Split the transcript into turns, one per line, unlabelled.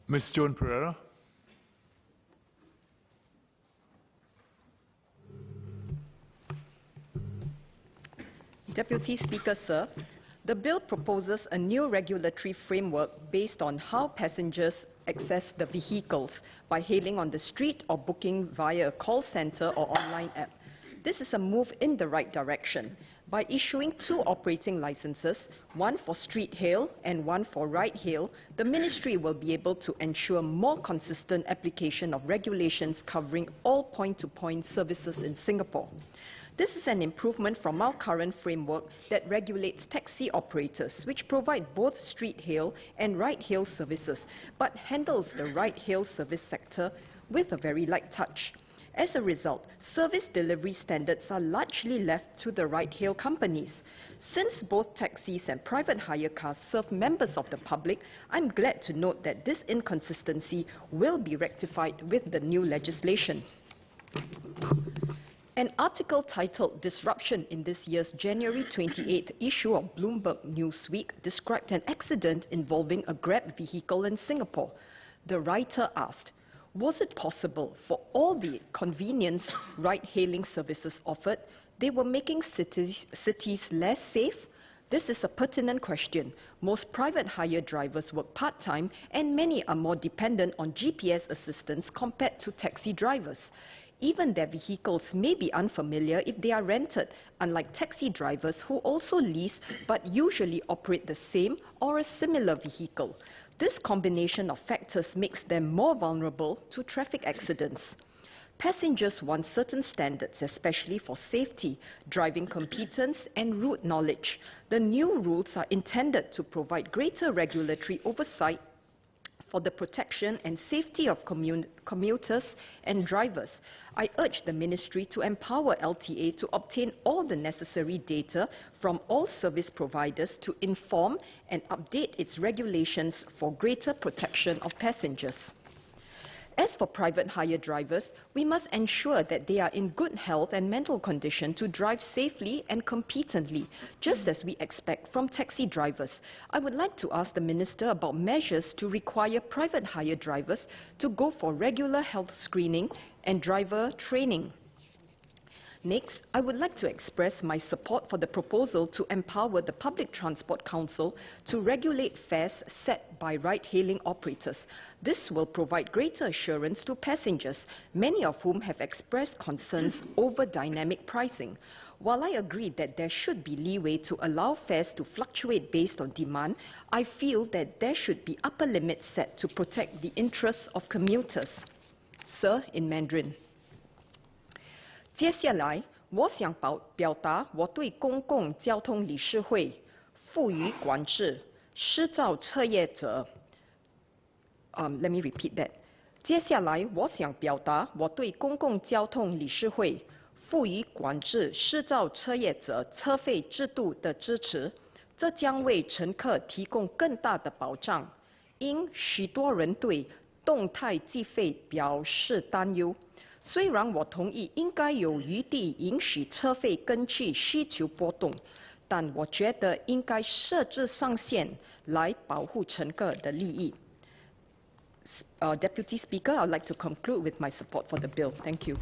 Ms. Joan Pereira.
Deputy Speaker, sir, the bill proposes a new regulatory framework based on how passengers access the vehicles by hailing on the street or booking via a call center or online app. This is a move in the right direction. By issuing 2 operating licenses, one for street hail and one for ride hail, the Ministry will be able to ensure more consistent application of regulations covering all point-to-point services in Singapore. This is an improvement from our current framework that regulates taxi operators, which provide both street hail and ride hail services, but handles the ride hail service sector with a very light touch. As a result, service delivery standards are largely left to the ride hail companies. Since both taxis and private hire cars serve members of the public, I'm glad to note that this inconsistency will be rectified with the new legislation. An article titled "Disruption" in this year's January 28th issue of Bloomberg Newsweek described an accident involving a Grab vehicle in Singapore. The writer asked, was it possible for all the convenience ride-hailing services offered, they were making cities less safe? This is a pertinent question. Most private hire drivers work part-time and many are more dependent on GPS assistance compared to taxi drivers. Even their vehicles may be unfamiliar if they are rented, unlike taxi drivers who also lease but usually operate the same or a similar vehicle. This combination of factors makes them more vulnerable to traffic accidents. Passengers want certain standards, especially for safety, driving competence and route knowledge. The new rules are intended to provide greater regulatory oversight for the protection and safety of commuters and drivers. I urge the Ministry to empower LTA to obtain all the necessary data from all service providers to inform and update its regulations for greater protection of passengers. As for private hire drivers, we must ensure that they are in good health and mental condition to drive safely and competently, just as we expect from taxi drivers. I would like to ask the Minister about measures to require private hire drivers to go for regular health screening and driver training. Next, I would like to express my support for the proposal to empower the Public Transport Council to regulate fares set by ride-hailing operators. This will provide greater assurance to passengers, many of whom have expressed concerns over dynamic pricing. While I agree that there should be leeway to allow fares to fluctuate based on demand, I feel that there should be upper limits set to protect the interests of commuters. Sir, in Mandarin. 接下来，我想表达我对公共交通理事会赋予管制、施照彻夜者。Let me repeat that. 接下来，我想表达我对公共交通理事会赋予管制、施照彻夜者车费制度的支持，这将为乘客提供更大的保障。因许多人对动态计费表示担忧。 虽然我同意应该有余地允许车费根据需求波动，但我觉得应该设置上限来保护乘客的利益。Deputy Speaker, I'd like to conclude with my support for the bill. Thank you.